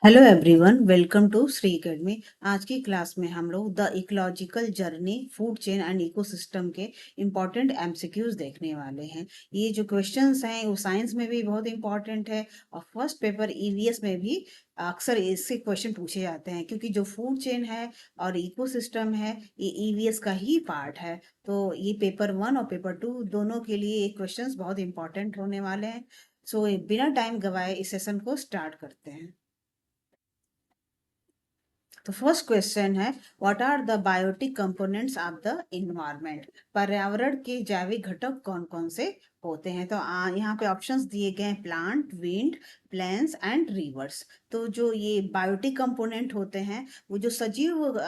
Hello everyone, welcome to Shri academy. आज की class में हम लोग the ecological journey food chain and ecosystem के इम्पॉर्टेंट एमसीक्यूज देखने वाले हैं। ये जो क्वेश्चंस हैं वो साइंस में भी बहुत इम्पॉर्टेंट है और फर्स्ट पेपर ईवीएस में भी अक्सर इससे क्वेश्चन पूछे जाते हैं, क्योंकि जो फूड चेन है और इकोसिस्टम है ये ईवीएस का ही पार्ट है। तो ये पेपर 1 और पेपर 2 दोनों के लिए ये क्वेश्चंस बहुत इंपॉर्टेंट होने वाले हैं। सो बिना टाइम गवाए इस सेशन को स्टार्ट करते हैं। तो फर्स्ट क्वेश्चन है, what are the biotic components of the environment. पर्यावरण के जैविक घटक कौन कौन से होते हैं। तो यहाँ पे ऑप्शंस दिए गए हैं, plant, wind, plains and rivers. तो जो ये बायोटिक कंपोनेंट होते हैं वो जो सजीव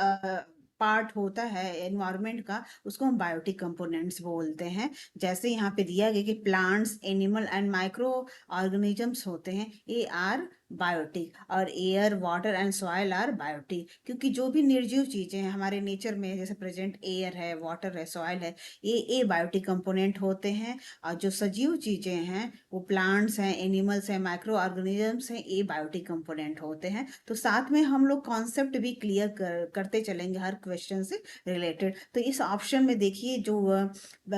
पार्ट होता है एनवायरमेंट का, उसको हम बायोटिक कंपोनेंट्स बोलते हैं। जैसे यहाँ पे दिया गया कि plants, animal and micro organisms होते हैं, ये आर बायोटिक, और air, water and soil are biotic. क्योंकि जो भी निर्जीव चीजें हैं हमारे नेचर में, जैसे प्रेजेंट एयर है, वाटर है, सॉइल है, ये बायोटिक कंपोनेंट होते हैं। और जो सजीव चीजें हैं वो प्लांट्स हैं, एनिमल्स हैं, माइक्रो ऑर्गेनिजम्स हैं, ये बायोटिक कंपोनेंट होते हैं। तो साथ में हम लोग कॉन्सेप्ट भी क्लियर करते चलेंगे हर क्वेश्चन से रिलेटेड। तो इस ऑप्शन में देखिए, जो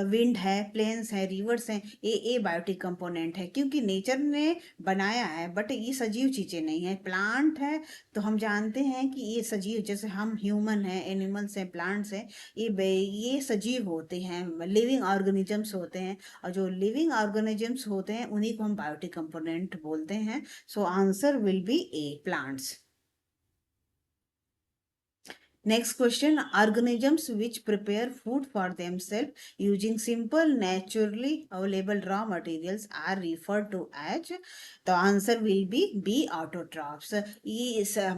विंड है, प्लेन्स है, रिवर्स हैं, ये बायोटिक कंपोनेंट है, क्योंकि नेचर ने बनाया है, बट ये सजीव चीजें नहीं है। प्लांट है तो हम जानते हैं कि ये सजीव, जैसे हम ह्यूमन हैं, एनिमल्स हैं, प्लांट्स हैं, ये सजीव होते हैं, लिविंग ऑर्गेनिजम्स होते हैं। और जो लिविंग ऑर्गेनिजम्स होते हैं उन्हीं को हम बायोटिक कंपोनेंट बोलते हैं। So answer will be A, plants. Next question, organisms which prepare food for themselves using simple naturally available raw materials are referred to as, the answer will be B, autotrophs।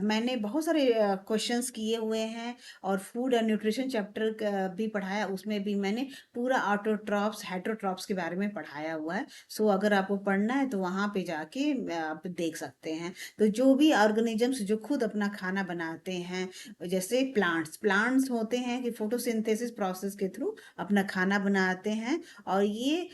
मैंने बहुत सारे questions किए हुए हैं और food and nutrition chapter भी पढ़ाया, उसमें भी मैंने पूरा ऑटोट्रॉफ्स, हेटरोट्रॉफ्स के बारे में पढ़ाया हुआ है। सो अगर आपको पढ़ना है तो वहाँ पे जाके आप देख सकते हैं। तो जो भी ऑर्गेनिजम्स जो खुद अपना खाना बनाते हैं, जैसे प्लांट्स होते हैं कि फोटोसिंथेसिस प्रोसेस के थ्रू अपना खाना बनाते हैं, और ये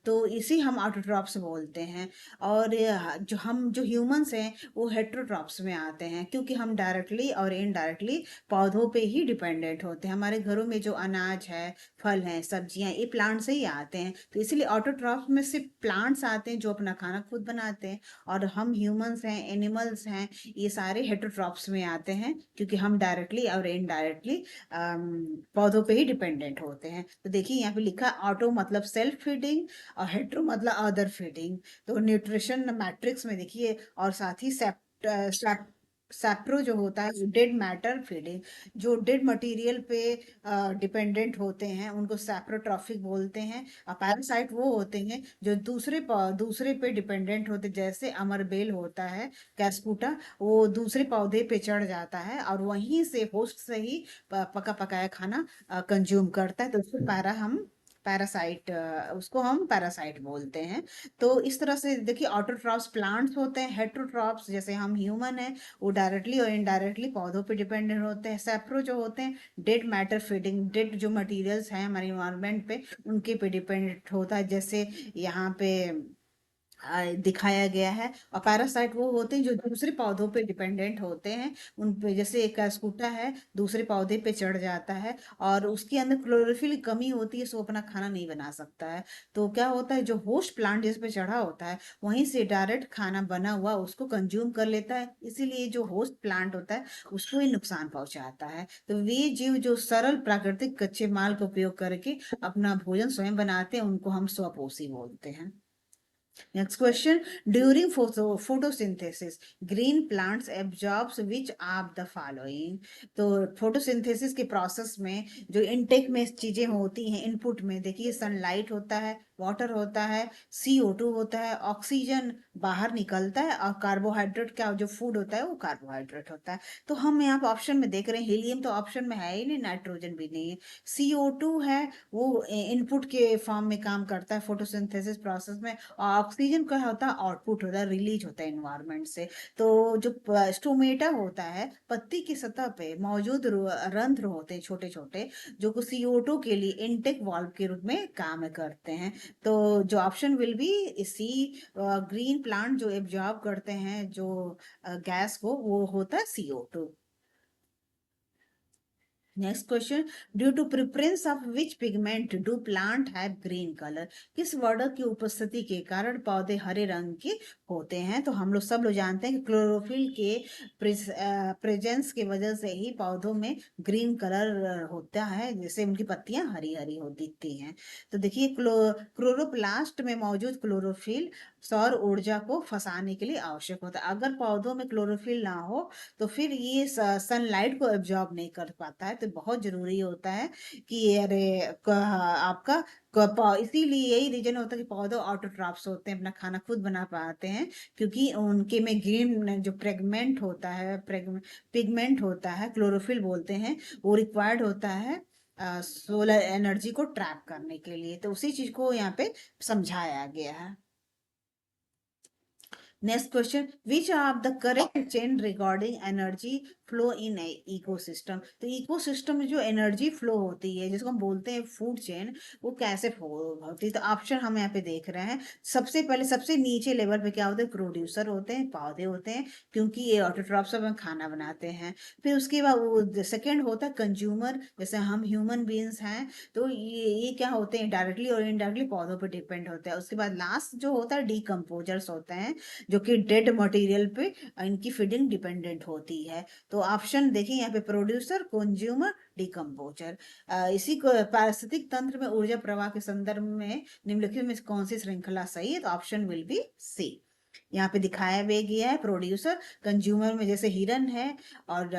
तो इसी हम ऑटोट्रॉप्स बोलते हैं। और जो ह्यूमंस हैं वो हेट्रोट्रॉप्स में आते हैं, क्योंकि हम डायरेक्टली और इनडायरेक्टली पौधों पे ही डिपेंडेंट होते हैं। हमारे घरों में जो अनाज है, फल हैं, सब्जियां, ये प्लांट से ही आते हैं। तो इसलिए ऑटोट्रॉप्स में सिर्फ प्लांट्स आते हैं जो अपना खाना खुद बनाते हैं, और हम ह्यूमंस हैं, एनिमल्स हैं, ये सारे हेटरोट्रॉप्स में आते हैं, क्योंकि हम डायरेक्टली और इनडायरेक्टली पौधों पे ही डिपेंडेंट होते हैं। तो देखिए यहाँ पे लिखा, ऑटो मतलब सेल्फ फीडिंग और हेट्रो मतलब अदर फीडिंग। तो न्यूट्रिशन मैट्रिक्स में देखिए, और साथ ही सैप्रो जो होता है डेड मैटर फीडिंग, जो डेड मटेरियल पे डिपेंडेंट होते हैं उनको सैप्रोट्रॉफिक बोलते हैं। और पैरासाइट वो होते हैं जो दूसरे पे डिपेंडेंट होते, जैसे अमरबेल होता है, कैस्कुटा, वो दूसरे पौधे पे चढ़ जाता है और वहीं से होस्ट से ही पका पकाया खाना कंज्यूम करता है। तो उसको हम पैरासाइट बोलते हैं। तो इस तरह से देखिए, ऑटोट्रॉप्स प्लांट्स होते हैं, हेट्रोट्रॉप्स जैसे हम ह्यूमन हैं वो डायरेक्टली और इनडायरेक्टली पौधों पे डिपेंडेंट होते हैं। सेप्रो जो होते हैं डेड मैटर फीडिंग, डेड जो मटेरियल्स हैं हमारे इन्वायरमेंट पे उनके पे डिपेंडेंट होता है, जैसे यहाँ पे दिखाया गया है। और पैरासाइट वो होते हैं जो दूसरे पौधों पे डिपेंडेंट होते हैं, उन पे, जैसे एक स्कूटा है दूसरे पौधे पे चढ़ जाता है और उसके अंदर क्लोरोफिल की कमी होती है, सो अपना खाना नहीं बना सकता है। तो क्या होता है, जो होस्ट प्लांट जिस पे चढ़ा होता है वहीं से डायरेक्ट खाना बना हुआ उसको कंज्यूम कर लेता है, इसीलिए जो होस्ट प्लांट होता है उसको ही नुकसान पहुंचाता है। तो वे जीव जो सरल प्राकृतिक कच्चे माल का उपयोग करके अपना भोजन स्वयं बनाते हैं उनको हम स्वपोषी बोलते हैं। Next question. During photosynthesis, green plants absorbs which of the following? तो फोटोसिंथेसिस के प्रोसेस में जो इनटेक में चीजें होती हैं, इनपुट में देखिए, सनलाइट होता है, वाटर होता है, CO2 होता है, ऑक्सीजन बाहर निकलता है, और कार्बोहाइड्रेट का जो फूड होता है वो कार्बोहाइड्रेट होता है। तो हम यहाँ पे ऑप्शन में देख रहे हैं, हीलियम तो ऑप्शन में है ही नहीं, नाइट्रोजन भी नहीं है। CO2 है, वो इनपुट के फॉर्म में काम करता है फोटोसिंथेसिस प्रोसेस में, और ऑक्सीजन का होता है आउटपुट होता है, रिलीज होता है एनवायरनमेंट से। तो जो स्टोमेटा होता है, पत्ती की सतह पे मौजूद रंध्र होते हैं छोटे छोटे, जो को CO2 के लिए इनटेक वाल्व के रूप में काम करते हैं। तो जो option will be C, green plant जो एब्जॉर्ब करते हैं जो गैस को, वो होता है CO2। Next question, due to preference of which pigment do plant have green colour? किस वर्णक की उपस्थिति के कारण पौधे हरे रंग के होते हैं? तो हम लोग सब लोग जानते हैं कि क्लोरोफिल के प्रेजेंस की वजह से ही पौधों में ग्रीन कलर होता है, जैसे उनकी पत्तियां हरी हरी हो दिखती हैं। तो देखिए, क्लोरोप्लास्ट में मौजूद क्लोरोफिल सौर ऊर्जा को फंसाने के लिए आवश्यक होता है। अगर पौधों में क्लोरोफिल ना हो तो फिर ये सनलाइट को एब्जॉर्ब नहीं कर पाता है। तो बहुत जरूरी होता है कि अरे आपका इसीलिए यही रीजन होता है कि पौधे ऑटोट्रॉफ्स होते हैं, अपना खाना खुद बना पाते हैं, क्योंकि उनके में ग्रीन जो प्रेगमेंट होता है, पिगमेंट होता है, क्लोरोफिल बोलते हैं, वो रिक्वायर्ड होता है सोलर एनर्जी को ट्रैप करने के लिए। तो उसी चीज को यहाँ पे समझाया गया है। Next question, which are the correct chain regarding energy flow in ecosystem? तो इकोसिस्टम में जो एनर्जी फ्लो होती है, जिसको हम बोलते हैं फूड चेन, वो कैसे फ्लो होती है? तो ऑप्शन हम यहाँ पे देख रहे हैं। सबसे पहले सबसे नीचे लेवल पे क्या होते हैं? प्रोड्यूसर होते हैं, पौधे होते हैं, क्योंकि ये ऑटोट्रॉफ सब खाना बनाते हैं। फिर उसके बाद वो सेकेंड होता है कंज्यूमर, जैसे हम ह्यूमन बींग्स हैं, तो ये क्या होते हैं? डायरेक्टली और इनडायरेक्टली पौधों पर डिपेंड होते हैं। उसके बाद लास्ट जो होता है डिकम्पोजर्स होते हैं, जो कि डेड मटेरियल पे इनकी फीडिंग डिपेंडेंट होती है। तो ऑप्शन देखिए यहाँ पे, प्रोड्यूसर, कंज्यूमर, डिकम्पोजर। इसी को पारिस्थितिक तंत्र में ऊर्जा प्रवाह के संदर्भ में निम्नलिखित में कौन सी श्रृंखला सही है? तो ऑप्शन विल बी सी। यहाँ पे दिखाया भी गया है, प्रोड्यूसर, कंज्यूमर में जैसे हिरन है, और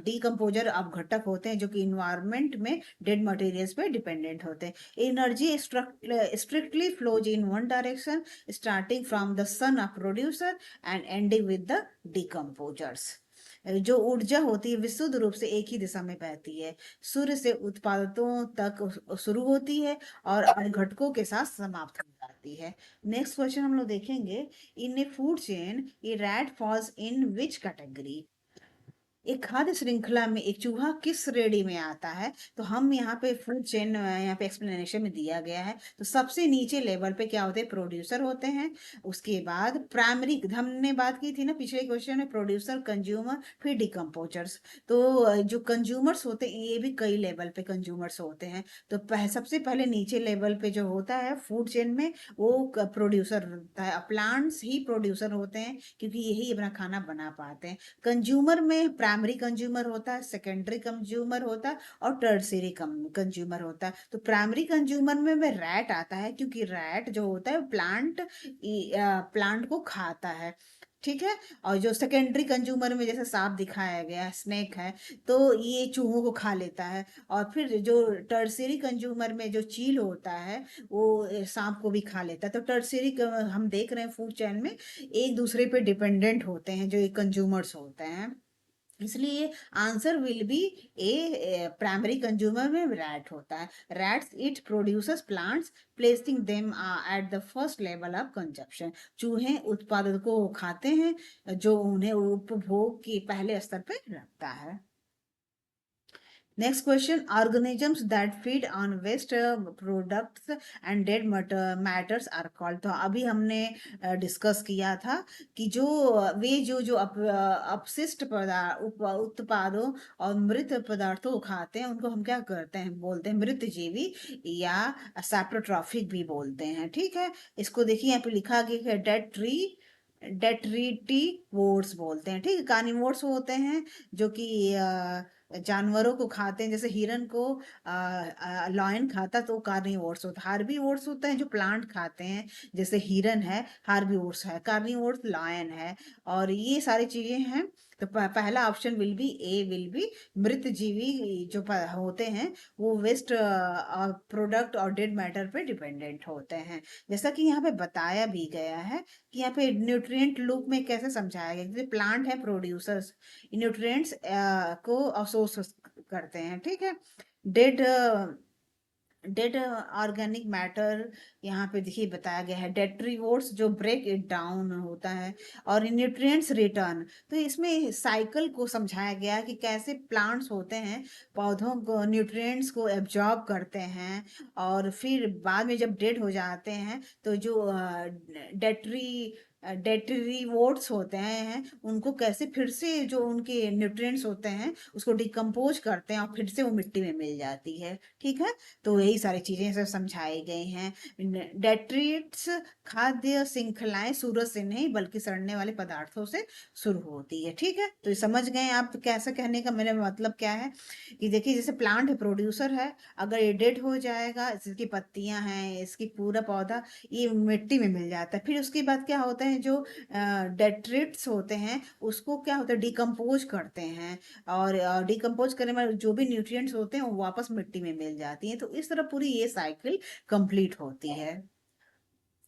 डिकम्पोजर अपघटक होते हैं जो कि इन्वायरमेंट में डेड मटेरियल्स पे डिपेंडेंट होते हैं। Energy strictly flows in one direction, starting from the son of producer and ending with the decomposers. जो ऊर्जा होती है विशुद्ध रूप से एक ही दिशा में बहती है, सूर्य से उत्पादों तक शुरू होती है और अपघटकों के साथ समाप्त हो जाती है। नेक्स्ट क्वेश्चन हम लोग देखेंगे, in a food chain a rat falls in which category? एक खाद्य श्रृंखला में एक चूहा किस श्रेणी में आता है? तो हम यहाँ पे फूड चेन यहाँ पे एक्सप्लेनेशन में दिया गया है। तो सबसे नीचे लेवल पे क्या होते हैं? प्रोड्यूसर होते हैं। उसके बाद प्राइमरी, हमने बात की थी ना पिछले क्वेश्चन में, प्रोड्यूसर, कंज्यूमर, फिर डिकम्पोजर्स। तो जो कंज्यूमर्स होते हैं, ये भी कई लेवल पे कंज्यूमर्स होते हैं। तो सबसे पहले नीचे लेवल पे जो होता है फूड चेन में, वो प्रोड्यूसर होता है। प्लांट्स ही प्रोड्यूसर होते हैं, क्योंकि यही अपना खाना बना पाते हैं। कंज्यूमर में प्राइमरी कंज्यूमर होता है, सेकेंडरी कंज्यूमर होता है, और टर्सरी कंज्यूमर होता है। तो प्राइमरी कंज्यूमर में रैट आता है, क्योंकि रैट जो होता है प्लांट को खाता है, ठीक है। और जो सेकेंडरी कंज्यूमर में जैसे सांप दिखाया गया है, स्नेक है, तो ये चूहों को खा लेता है। और फिर जो टर्सरी कंज्यूमर में जो चील होता है, वो सांप को भी खा लेता है। तो टर्सरी हम देख रहे हैं फूड चेन में एक दूसरे पे डिपेंडेंट होते हैं जो एक कंज्यूमर्स होते हैं। इसलिए answer will be A, primary consumer में रैट होता है। Rats it producers plants, placing them at the first level of consumption. चूहे उत्पादन को खाते हैं, जो उन्हें उपभोग के पहले स्तर पे रखता है। Next question, organisms that feed on waste products and dead matters are called. तो अभी हमने डिस्कस किया था कि जो वे जो अपशिष्ट उत्पादों और मृत पदार्थों को खाते हैं, उनको हम क्या करते हैं? बोलते हैं मृत जीवी, या सैप्रोट्रॉफिक भी बोलते हैं, ठीक है। इसको देखिए यहाँ पे लिखा गया है, डेट्रीटिवोर्स बोलते हैं, ठीक है। कार्निवोर्स होते हैं जो कि जानवरों को खाते हैं, जैसे हिरन को लॉयन खाता तो कार्निवोर्स होता है। हार्बीवोर्स होते हैं जो प्लांट खाते हैं, जैसे हिरन है, हार्बीवोर्स है, कार्निवोर्स लॉयन है। और ये सारी चीजें हैं। तो पहला option will be A, will be मृत जीवी जो होते हैं, वो वेस्ट प्रोडक्ट और डेड मैटर पे डिपेंडेंट होते हैं। जैसा कि यहाँ पे बताया भी गया है कि यहाँ पे न्यूट्रिएंट लूप में कैसे समझाया गया, जैसे प्लांट है प्रोड्यूसर्स, न्यूट्रिएंट्स को अवसोर्स करते हैं, ठीक है। डेड डेड ऑर्गेनिक मैटर यहाँ पे देखिए बताया गया है, डेट्रीवोर्स जो ब्रेक इट डाउन होता है, और न्यूट्रिएंट्स रिटर्न। तो इसमें साइकिल को समझाया गया है कि कैसे प्लांट्स होते हैं, पौधों को न्यूट्रिएंट्स को एब्जॉर्ब करते हैं, और फिर बाद में जब डेड हो जाते हैं तो जो डेट्री डेट्रीवोर्ट्स होते हैं उनको कैसे फिर से जो उनके न्यूट्रिएंट्स होते हैं उसको डिकम्पोज करते हैं और फिर से वो मिट्टी में मिल जाती है। ठीक है, तो यही सारी चीजें सब समझाई गई हैं। डेट्रिट्स खाद्य श्रृंखलाएं सूरज से नहीं बल्कि सड़ने वाले पदार्थों से शुरू होती है। ठीक है, तो ये समझ गए आप कैसे कहने का मेरा मतलब क्या है, कि देखिए जैसे प्लांट है, प्रोड्यूसर है, अगर ये डेड हो जाएगा, इसकी पत्तियां हैं, इसकी पूरा पौधा ये मिट्टी में मिल जाता है। फिर उसके बाद क्या होता है, जो डेट्रिट्स होते हैं उसको क्या होता है, डिकम्पोज करते हैं, और डिकम्पोज करने में जो भी न्यूट्रिएंट्स होते हैं वो वापस मिट्टी में मिल जाती हैं। तो इस तरह पूरी ये साइकिल कंप्लीट होती है।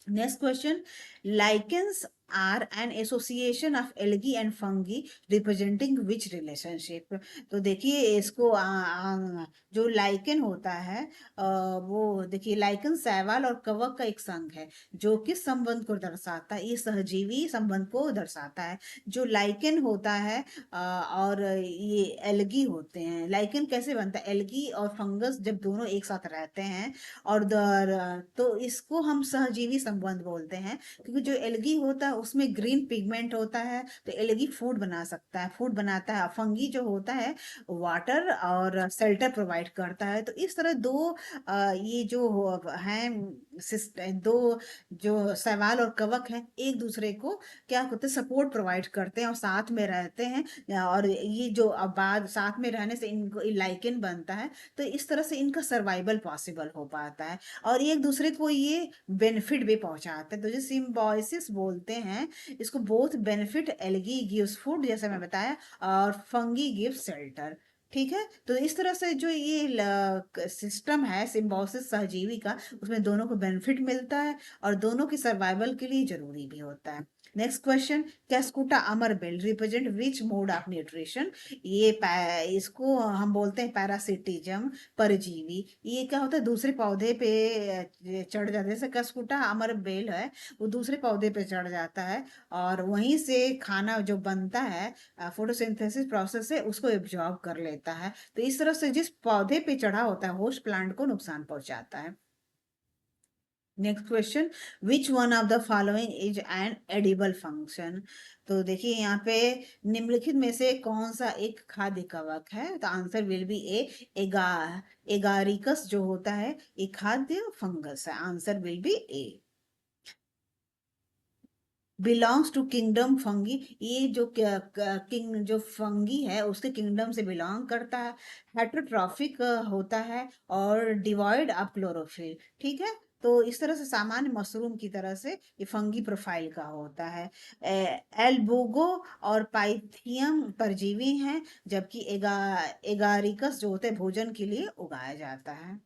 Next question, lichens are an association of algae and fungi representing which relationship. तो देखिए इसको जो लाइकेन होता है, वो देखिए लाइकेन शैवाल और कवक का एक संघ है जो किस संबंध को दर्शाता है, ये सहजीवी संबंध को दर्शाता है। जो लाइकेन होता है और ये एल्गी होते हैं, लाइकेन कैसे बनता है, एल्गी और फंगस जब दोनों एक साथ रहते हैं, और तो इसको हम सहजीवी संबंध बोलते हैं, क्योंकि जो एल्गी होता है उसमें ग्रीन पिगमेंट होता है, तो एल्गी फूड बना सकता है, फूड बनाता है। फंगी जो होता है वाटर और शेल्टर प्रोवाइड करता है। तो इस तरह दो ये जो हैं दो जो शैवाल और कवक हैं एक दूसरे को क्या होते हैं, सपोर्ट प्रोवाइड करते हैं और साथ में रहते हैं, और ये जो बाद साथ में रहने से इनको लाइकेन बनता है। तो इस तरह से इनका सर्वाइवल पॉसिबल हो पाता है, और एक दूसरे को ये बेनिफिट भी पहुंचाते हैं। तो जो सिम्बायोसिस बोलते हैं इसको, both benefit, algae gives food जैसे मैं बताया, और फंगी गिव्स शेल्टर। ठीक है, तो इस तरह से जो ये सिस्टम है सिम्बायोसिस सहजीवी का, उसमें दोनों को बेनिफिट मिलता है और दोनों की सर्वाइवल के लिए जरूरी भी होता है। नेक्स्ट क्वेश्चन, कैस्कुटा अमरबेल represent which mode of nutrition. इसको हम बोलते हैं पैरासिटिज्म, परजीवी। ये क्या होता है, दूसरे पौधे पे चढ़ जाता है, जैसे कसकुटा अमर बेल है, वो दूसरे पौधे पे चढ़ जाता है और वहीं से खाना जो बनता है फोटोसिंथेसिस प्रोसेस से उसको एब्जॉर्ब कर लेता है। तो इस तरह से जिस पौधे पे चढ़ा होता है होस्ट प्लांट को नुकसान पहुंचाता है। Next question, which one of the following is an edible function. तो देखिए यहाँ पे निम्नलिखित में से कौन सा एक खाद्य कवक है, तो answer will be aga Agaricus जो होता है ये खाद्य फंगस है, answer will be A. Belongs to kingdom fungi, ये जो किंग जो फंगी है उसके किंगडम से बिलोंग करता है। हेटरोट्रॉफिक होता है और डिवॉइड ऑफ क्लोरोफिल। ठीक है, तो इस तरह से सामान्य मशरूम की तरह से ये फंगी प्रोफाइल का होता है। एल्बुगो और पाइथियम परजीवी हैं, जबकि एगारिकस जो होते हैं भोजन के लिए उगाया जाता है।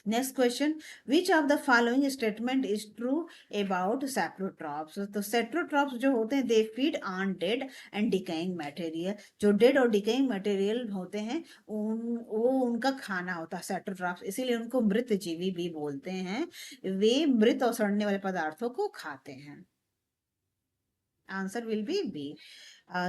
Next question, which of the following statement is true about saprotrophs. तो सेप्रोट्रॉप्स जो होते हैं they feed on dead and decaying material. जो डेड और डिकेइंग मटेरियल होते हैं वो उनका खाना होता है सेप्रोट्रॉप्स, इसीलिए उनको मृत जीवी भी बोलते हैं। वे मृत और सड़ने वाले पदार्थों को खाते हैं, answer will be B.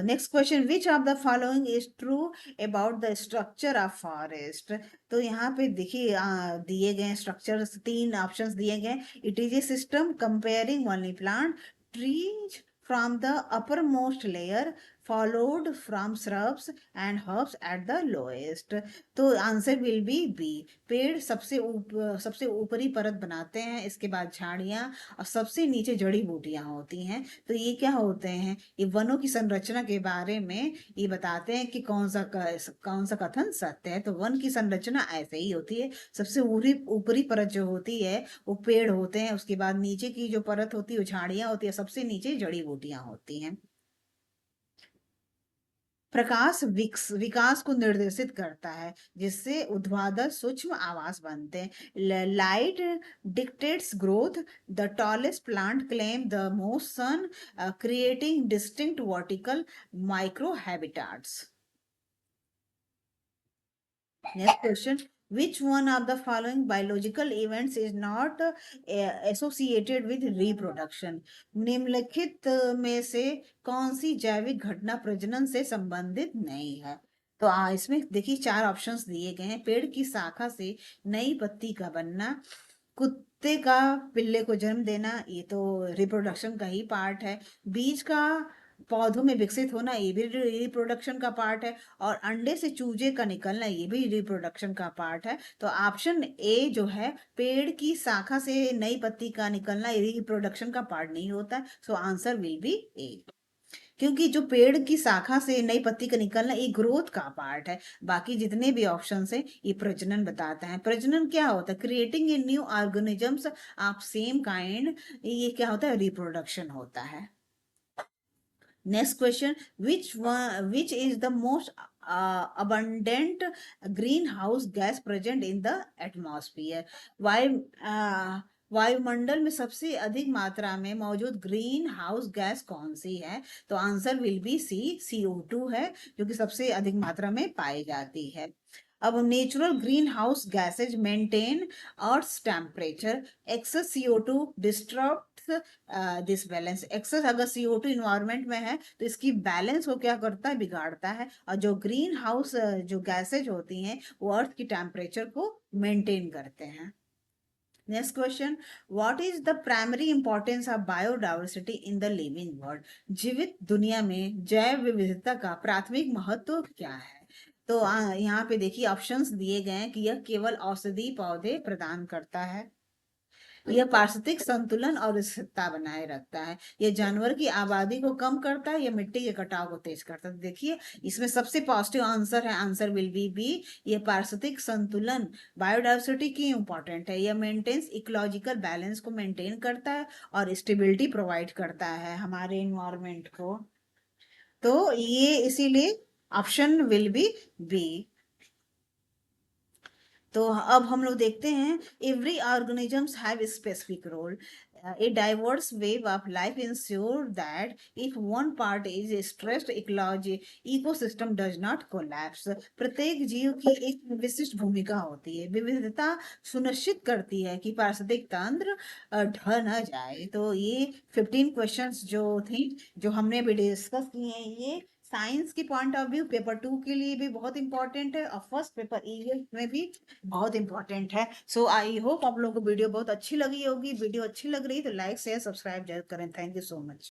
Next question, which of the following is true about the structure of forest. तो यहाँ पे देखिए दिए गए स्ट्रक्चर, तीन ऑप्शंस दिए गए। It is a system comparing only plant trees from the upper most layer followed from shrubs and herbs at the lowest. तो आंसर विल बी बी। पेड़ सबसे ऊपरी परत बनाते हैं, इसके बाद झाड़ियां, और सबसे नीचे जड़ी बूटियां होती हैं। तो ये क्या होते हैं, ये वनों की संरचना के बारे में ये बताते हैं कि कौन सा कथन सत्य है। तो वन की संरचना ऐसे ही होती है, सबसे ऊपरी परत जो होती है वो पेड़ होते हैं, उसके बाद नीचे की जो परत होती है वो झाड़ियां होती है, सबसे नीचे जड़ी बूटियां होती हैं। प्रकाश विकास को निर्देशित करता है, जिससे ऊर्ध्वाधर सूक्ष्म आवास बनते हैं। Light dictates growth, the tallest plant claim the most sun, creating distinct vertical micro habitats. Next question, Which one of the following biological events is not associated with reproduction? निम्नलिखित में से कौन सी जैविक घटना प्रजनन से संबंधित नहीं है? तो इसमें देखिए 4 ऑप्शंस दिए गए हैं। पेड़ की शाखा से नई पत्ती का बनना, कुत्ते का पिल्ले को जन्म देना, ये तो रिप्रोडक्शन का ही पार्ट है। बीज का पौधों में विकसित होना, ये भी रिप्रोडक्शन का पार्ट है। और अंडे से चूजे का निकलना, ये भी रिप्रोडक्शन का पार्ट है। तो ऑप्शन ए जो है, पेड़ की शाखा से नई पत्ती का निकलना, ये रिप्रोडक्शन का पार्ट नहीं होता है। सो आंसर विल बी ए। क्योंकि जो पेड़ की शाखा से नई पत्ती का निकलना, ये ग्रोथ का पार्ट है। बाकी जितने भी ऑप्शंस हैं, ये प्रजनन बताता है। प्रजनन क्या होता है? Creating a new organisms of same kind, ये क्या होता है? रिप्रोडक्शन होता है। Next question, which is the most abundant greenhouse gas present in the atmosphere? वायु वायुमंडल में सबसे अधिक मात्रा में मौजूद ग्रीन हाउस गैस कौन सी है? तो answer will be C, CO2 है, जो कि सबसे अधिक मात्रा में पाई जाती है। अब natural green house gases maintain earth temperature, excess CO2 disturb this balance. Excess अगर CO2 इन्वायरमेंट में है तो इसकी बैलेंस को क्या करता है? बिगाड़ता है। और जो ग्रीन हाउस जो गैसेज होती हैं, वो अर्थ की टेम्परेचर को मेंटेन करते हैं। Next question, what is the primary importance of biodiversity in the living world? जीवित दुनिया में जैव विविधता का प्राथमिक महत्व क्या है? तो यहाँ पे देखिए ऑप्शंस दिए गए हैं कि यह केवल औषधि पौधे प्रदान करता है, यह पारिस्थितिक संतुलन और स्थिरता बनाए रखता है, यह जानवर की आबादी को कम करता है, यह मिट्टी के कटाव को तेज करता है। देखिए इसमें सबसे पॉजिटिव आंसर है, आंसर विल बी बी, यह पारिस्थितिक संतुलन बायोडाइवर्सिटी की इंपॉर्टेंट है। यह मेंटेन्स इकोलॉजिकल बैलेंस को मेंटेन करता है और स्टेबिलिटी प्रोवाइड करता है हमारे इन्वायरमेंट को। तो ये इसीलिए ऑप्शन विल बी बी। तो अब हम लोग देखते हैं, every organisms have specific role, a diverse web of life ensure that if one part is stressed ecology ecosystem does not collapse. प्रत्येक जीव की एक विशिष्ट भूमिका होती है। विविधता सुनिश्चित करती है कि पारिस्थितिक तंत्र ढह न जाए। तो ये 15 क्वेश्चंस जो थी, जो हमने अभी डिस्कस किए हैं, ये साइंस की पॉइंट ऑफ व्यू पेपर 2 के लिए भी बहुत इंपॉर्टेंट है और फर्स्ट पेपर ईवीएस में भी बहुत इंपॉर्टेंट है। सो आई होप आप लोगों को वीडियो बहुत अच्छी लगी होगी। वीडियो अच्छी लग रही है तो लाइक शेयर सब्सक्राइब जरूर करें। Thank you so much.